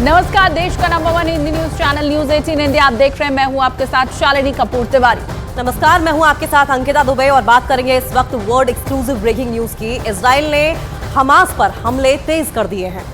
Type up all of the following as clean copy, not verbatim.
नमस्कार, देश का number 1 Hindi news channel news 18 India आप देख रहे हैं। मैं हूं आपके साथ शालिनी कपूर तिवारी। नमस्कार, मैं हूं आपके साथ अंकिता दुबे और बात करेंगे इस वक्त वर्ल्ड एक्सक्लूसिव ब्रेकिंग न्यूज की। इजराइल ने हमास पर हमले तेज कर दिए हैं।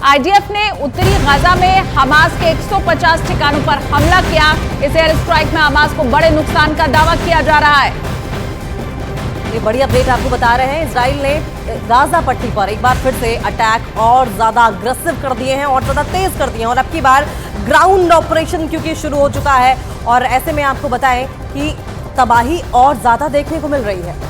आईडीएफ ने उत्तरी गाजा में हमास के 150 ठिकानों पर हमला किया। इस एयर स्ट्राइक में हमास को बड़े नुकसान का दावा किया जा रहा है। ये बड़ी अपडेट आपको बता रहे हैं। इजराइल ने गाजा पट्टी पर एक बार फिर से अटैक और ज्यादा अग्रेसिव कर दिए हैं और ज्यादा तेज कर दिए हैं और अब की बार ग्राउंड ऑपरेशन क्योंकि शुरू हो चुका है और ऐसे में आपको बताएं कि तबाही और ज्यादा देखने को मिल रही है।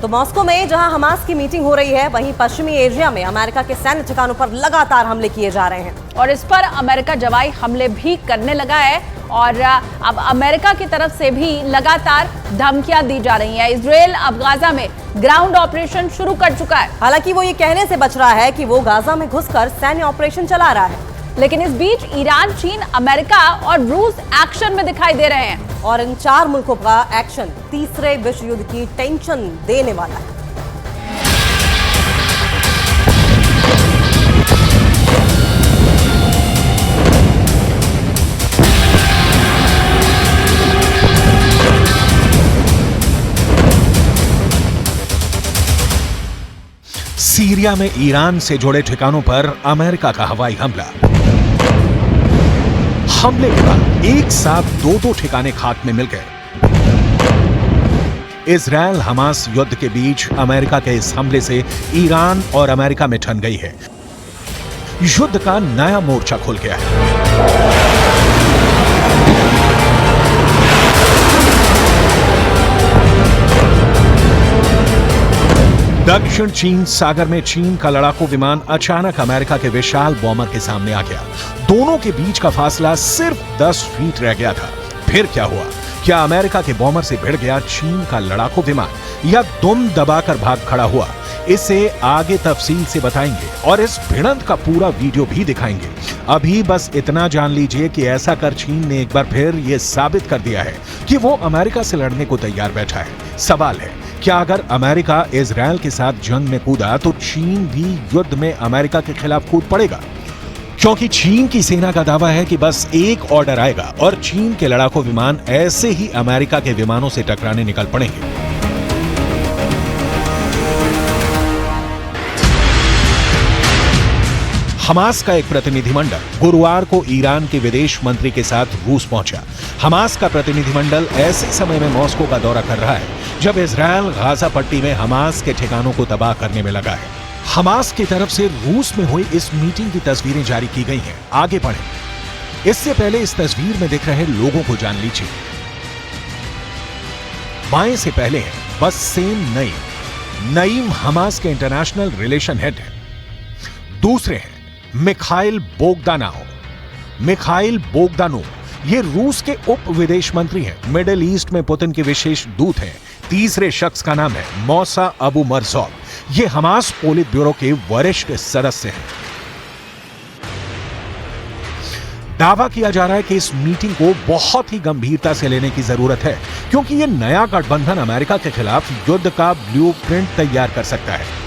तो मॉस्को में जहां हमास की मीटिंग हो रही है, वहीं पश्चिमी एशिया में अमेरिका के सैन्य ठिकानों पर लगातार हमले किए जा रहे हैं और इस पर अमेरिका जवाई हमले भी करने लगा है और अब अमेरिका की तरफ से भी लगातार धमकियां दी जा रही हैं। इजराइल अब गाजा में ग्राउंड ऑपरेशन शुरू कर चुका है। हालांकि वो ये कहने से बच रहा है कि वो गाजा में घुसकर सैन्य ऑपरेशन चला रहा है, लेकिन इस बीच ईरान, चीन, अमेरिका और रूस एक्शन में दिखाई दे रहे हैं और इन 4 मुल्कों का एक्शन तीसरे विश्व युद्ध की टेंशन देने वाला है। सीरिया में ईरान से जुड़े ठिकानों पर अमेरिका का हवाई हमला। हमले के बाद एक साथ 2 ठिकाने खाक में मिल गए। इजराइल हमास युद्ध के बीच अमेरिका के इस हमले से ईरान और अमेरिका में ठन गई है। युद्ध का नया मोर्चा खुल गया है। दक्षिण चीन सागर में चीन का लड़ाकू विमान अचानक अमेरिका के विशाल बॉम्बर के सामने आ गया। दोनों के बीच का फासला सिर्फ 10 फीट रह गया था। फिर क्या हुआ? क्या अमेरिका के बॉम्बर से भिड़ गया चीन का लड़ाकू विमान या दुम दबाकर भाग खड़ा हुआ? इसे आगे तफसील से बताएंगे और इस भिड़ंत का पूरा वीडियो भी दिखाएंगे। अभी बस इतना जान लीजिए कि ऐसा कर चीन ने एक बार फिर यह साबित कर दिया है कि वो अमेरिका से लड़ने को तैयार बैठा है। सवाल है, क्या अगर अमेरिका इजराइल के साथ जंग में कूदा तो चीन भी युद्ध में अमेरिका के खिलाफ कूद पड़ेगा? क्योंकि चीन की सेना का दावा है कि बस एक ऑर्डर आएगा और चीन के लड़ाकू विमान ऐसे ही अमेरिका के विमानों से टकराने निकल पड़ेंगे। हमास का एक प्रतिनिधिमंडल गुरुवार को ईरान के विदेश मंत्री के साथ रूस पहुंचा। हमास का प्रतिनिधिमंडल ऐसे समय में मॉस्को का दौरा कर रहा है जब इजराइल गाजा पट्टी में हमास के ठिकानों को तबाह करने में लगा है। हमास की तरफ से रूस में हुई इस मीटिंग की तस्वीरें जारी की गई हैं। आगे पढ़ें। इससे पहले इस तस्वीर में दिख रहे लोगों को जान लीजिए। बाएं से पहले है बस्सेम नईम। नईम हमास के इंटरनेशनल रिलेशन हेड है। दूसरे हैं मिखाइल बोगदानोव। मिखाइल बोगदानोव ये रूस के उप विदेश मंत्री हैं। मिडिल ईस्ट में पुतिन के विशेष दूत हैं। तीसरे शख्स का नाम है मौसा अबू मरजौक। ये हमास पोलित ब्यूरो के वरिष्ठ सदस्य हैं। दावा किया जा रहा है कि इस मीटिंग को बहुत ही गंभीरता से लेने की जरूरत है क्योंकि यह नया गठबंधन अमेरिका के खिलाफ युद्ध का ब्लूप्रिंट तैयार कर सकता है।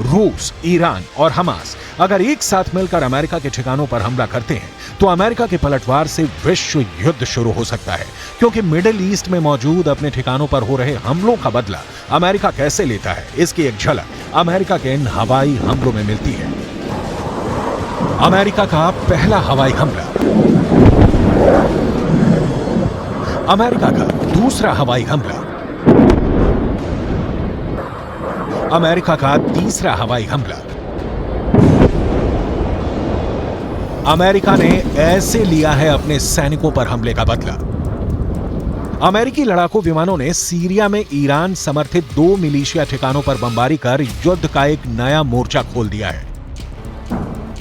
रूस, ईरान और हमास अगर एक साथ मिलकर अमेरिका के ठिकानों पर हमला करते हैं तो अमेरिका के पलटवार से विश्व युद्ध शुरू हो सकता है क्योंकि मिडिल ईस्ट में मौजूद अपने ठिकानों पर हो रहे हमलों का बदला अमेरिका कैसे लेता है, इसकी एक झलक अमेरिका के इन हवाई हमलों में मिलती है। अमेरिका का पहला हवाई हमला, अमेरिका का दूसरा हवाई हमला, अमेरिका का तीसरा हवाई हमला। अमेरिका ने ऐसे लिया है अपने सैनिकों पर हमले का बदला। अमेरिकी लड़ाकू विमानों ने सीरिया में ईरान समर्थित 2 मिलिशिया ठिकानों पर बमबारी कर युद्ध का एक नया मोर्चा खोल दिया है।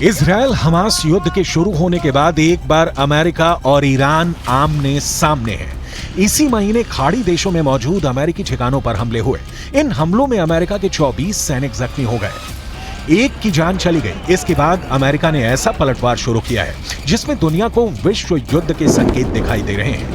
इजराइल हमास युद्ध के शुरू होने के बाद एक बार अमेरिका और ईरान आमने सामने है। इसी महीने खाड़ी देशों में मौजूद अमेरिकी ठिकानों पर हमले हुए। इन हमलों में अमेरिका के 24 सैनिक जख्मी हो गए, एक की जान चली गई। इसके बाद अमेरिका ने ऐसा पलटवार शुरू किया है जिसमें दुनिया को विश्व युद्ध के संकेत दिखाई दे रहे हैं।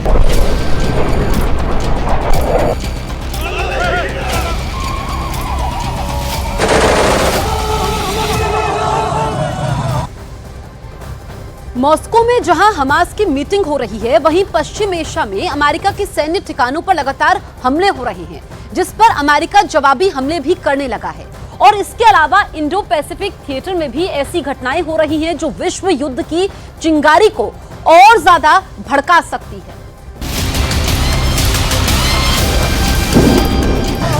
मॉस्को में जहां हमास की मीटिंग हो रही है, वहीं पश्चिम एशिया में अमेरिका के सैन्य ठिकानों पर लगातार हमले हो रहे हैं, जिस पर अमेरिका जवाबी हमले भी करने लगा है। और इसके अलावा इंडो पैसिफिक थिएटर में भी ऐसी घटनाएं हो रही हैं जो विश्व युद्ध की चिंगारी को और ज्यादा भड़का सकती है।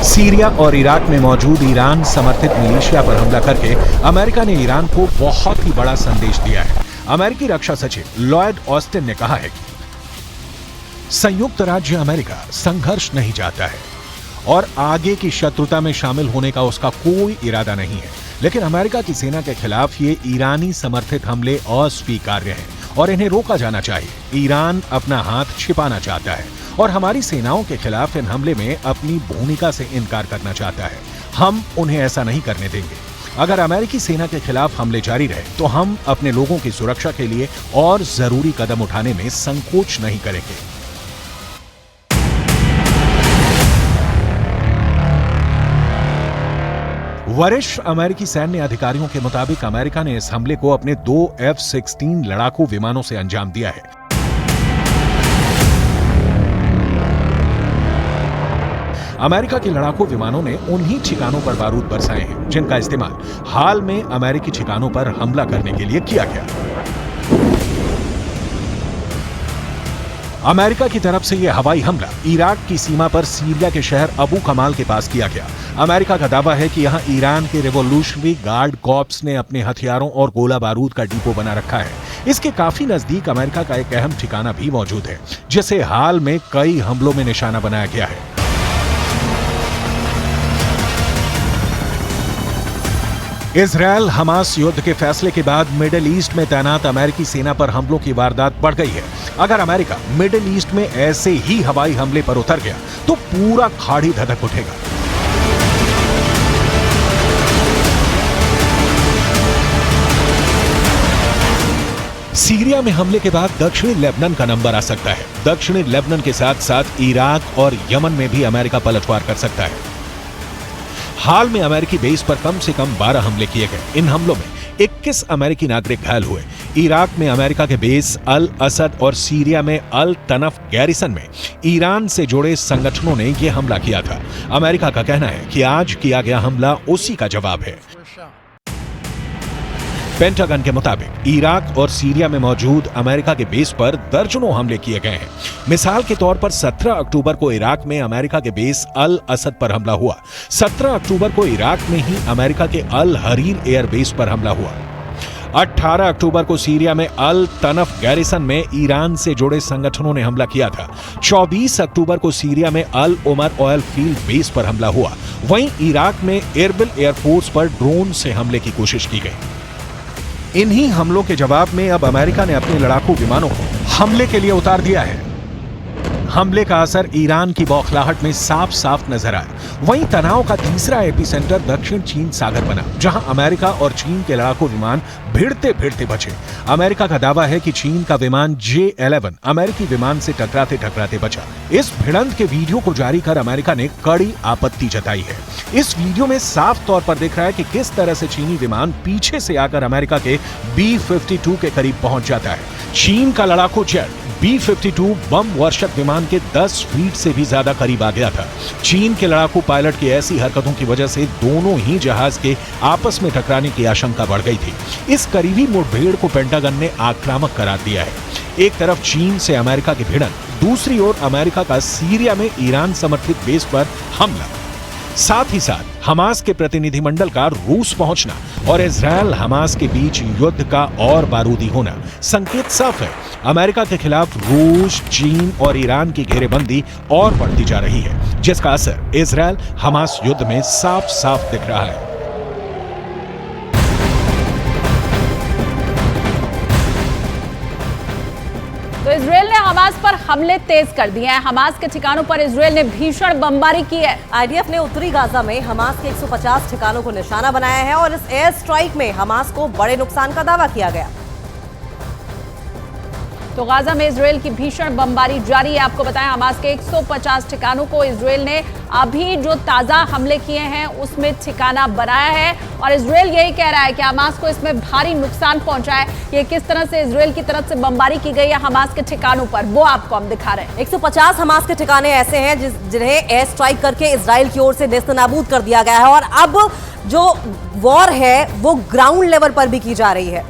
सीरिया और इराक में मौजूद ईरान समर्थित मिलिशिया पर हमला करके अमेरिका ने ईरान को बहुत ही बड़ा संदेश दिया है। अमेरिकी रक्षा सचिव लॉयड ऑस्टिन ने कहा है कि संयुक्त राज्य अमेरिका संघर्ष नहीं चाहता है और आगे की शत्रुता में शामिल होने का उसका कोई इरादा नहीं है, लेकिन अमेरिका की सेना के खिलाफ ये ईरानी समर्थित हमले अस्वीकार्य हैं और इन्हें रोका जाना चाहिए। ईरान अपना हाथ छिपाना चाहता है और हमारी सेनाओं के खिलाफ इन हमले में अपनी भूमिका से इनकार करना चाहता है। हम उन्हें ऐसा नहीं करने देंगे। अगर अमेरिकी सेना के खिलाफ हमले जारी रहे तो हम अपने लोगों की सुरक्षा के लिए और जरूरी कदम उठाने में संकोच नहीं करेंगे। वरिष्ठ अमेरिकी सैन्य अधिकारियों के मुताबिक अमेरिका ने इस हमले को अपने 2 F-16 लड़ाकू विमानों से अंजाम दिया है। अमेरिका के लड़ाकू विमानों ने उन्हीं ठिकानों पर बारूद बरसाए हैं जिनका इस्तेमाल हाल में अमेरिकी ठिकानों पर हमला करने के लिए किया गया। अमेरिका की तरफ से यह हवाई हमला इराक की सीमा पर सीरिया के शहर अबू कमाल के पास किया गया। अमेरिका का दावा है कि यहां ईरान के रिवॉल्यूशनरी गार्ड कॉर्प्स ने अपने हथियारों और गोला बारूद का डिपो बना रखा है। इसके काफी नजदीक अमेरिका का एक अहम ठिकाना भी मौजूद है जिसे हाल में कई हमलों में निशाना बनाया गया है। इजरायल हमास युद्ध के फैसले के बाद मिडिल ईस्ट में तैनात अमेरिकी सेना पर हमलों की वारदात बढ़ गई है। अगर अमेरिका मिडिल ईस्ट में ऐसे ही हवाई हमले पर उतर गया तो पूरा खाड़ी धधक उठेगा। सीरिया में हमले के बाद दक्षिणी लेबनान का नंबर आ सकता है। दक्षिणी लेबनान के साथ साथ इराक और यमन में भी अमेरिका पलटवार कर सकता है। हाल में अमेरिकी बेस पर कम से कम 12 हमले किए गए। इन हमलों में 21 अमेरिकी नागरिक घायल हुए। इराक में अमेरिका के बेस अल असद और सीरिया में अल तनफ गैरिसन में ईरान से जुड़े संगठनों ने यह हमला किया था। अमेरिका का कहना है कि आज किया गया हमला उसी का जवाब है। पेंटागन के मुताबिक इराक और सीरिया में मौजूद अमेरिका के बेस पर दर्जनों हमले किए गए हैं। मिसाल के तौर पर 17 अक्टूबर को इराक में अमेरिका के बेस अल असद पर हमला हुआ। 17 अक्टूबर को इराक में ही अमेरिका के अल हरीर एयर बेस पर हमला हुआ। 18 अक्टूबर को सीरिया में अल तनफ गैरिसन में ईरान से जुड़े संगठनों ने हमला किया था। 24 अक्टूबर को सीरिया में अल उमर ऑयल फील्ड बेस पर हमला हुआ। वहीं इराक में एरबिल एयरफोर्स पर ड्रोन से हमले की कोशिश की गई। इन्हीं हमलों के जवाब में अब अमेरिका ने अपने लड़ाकू विमानों को हमले के लिए उतार दिया है। हमले का असर ईरान की बौखलाहट में साफ साफ नजर आया। वहीं तनाव का तीसरा एपिसेंटर दक्षिण चीन सागर बना, जहां अमेरिका और चीन के लड़ाकू विमान भिड़ते भिड़ते बचे। अमेरिका का दावा है कि चीन का विमान J-11 अमेरिकी विमान से टकराते टकराते बचा। इस भिड़ंत के वीडियो को जारी कर अमेरिका ने कड़ी आपत्ति जताई है। इस वीडियो में साफ तौर पर दिख रहा है कि किस तरह से चीनी विमान पीछे से आकर अमेरिका के B-52 के करीब पहुंच जाता है। चीन का लड़ाकू जेट B-52 बम वर्षक विमान के 10 फीट से भी ज्यादा करीब आ गया था। चीन के लड़ाकू पायलट की ऐसी हरकतों की वजह से दोनों ही जहाज के आपस में टकराने की आशंका बढ़ गई थी। इस करीबी मुठभेड़ को पेंटागन ने आक्रामक करार दिया है। एक तरफ चीन से अमेरिका की भिड़ंत, दूसरी ओर अमेरिका का सीरिया में ईरान समर्थित बेस पर हमला। साथ ही साथ हमास के प्रतिनिधिमंडल का रूस पहुंचना और इजरायल हमास के बीच युद्ध का और बारूदी होना संकेत साफ है। अमेरिका के खिलाफ रूस, चीन और ईरान की घेरेबंदी और बढ़ती जा रही है, जिसका असर इजरायल हमास युद्ध में साफ साफ दिख रहा है। तो इजरायल ने हमास पर हमले तेज कर दिए हैं। हमास के ठिकानों पर इजरायल ने भीषण बमबारी की है। आईडीएफ ने उत्तरी गाजा में हमास के 150 ठिकानों को निशाना बनाया है और इस एयर स्ट्राइक में हमास को बड़े नुकसान का दावा किया गया। तो गाजा में इजरायल की भीषण बमबारी जारी है। आपको बताएं, हमास के 150 ठिकानों को इजरायल ने अभी जो ताजा हमले किए हैं उसमें ठिकाना बनाया है और इजरायल यही कह रहा है कि हमास को इसमें भारी नुकसान पहुंचा है। ये किस तरह से इजरायल की तरफ से बमबारी की गई है हमास के ठिकानों पर, वो आपको हम दिखा रहे हैं। 150 हमास के ठिकाने ऐसे हैं जिन्हें एयर स्ट्राइक करके इजरायल की ओर से नेस्तनाबूद कर दिया गया है और अब जो वॉर है वो ग्राउंड लेवल पर भी की जा रही है।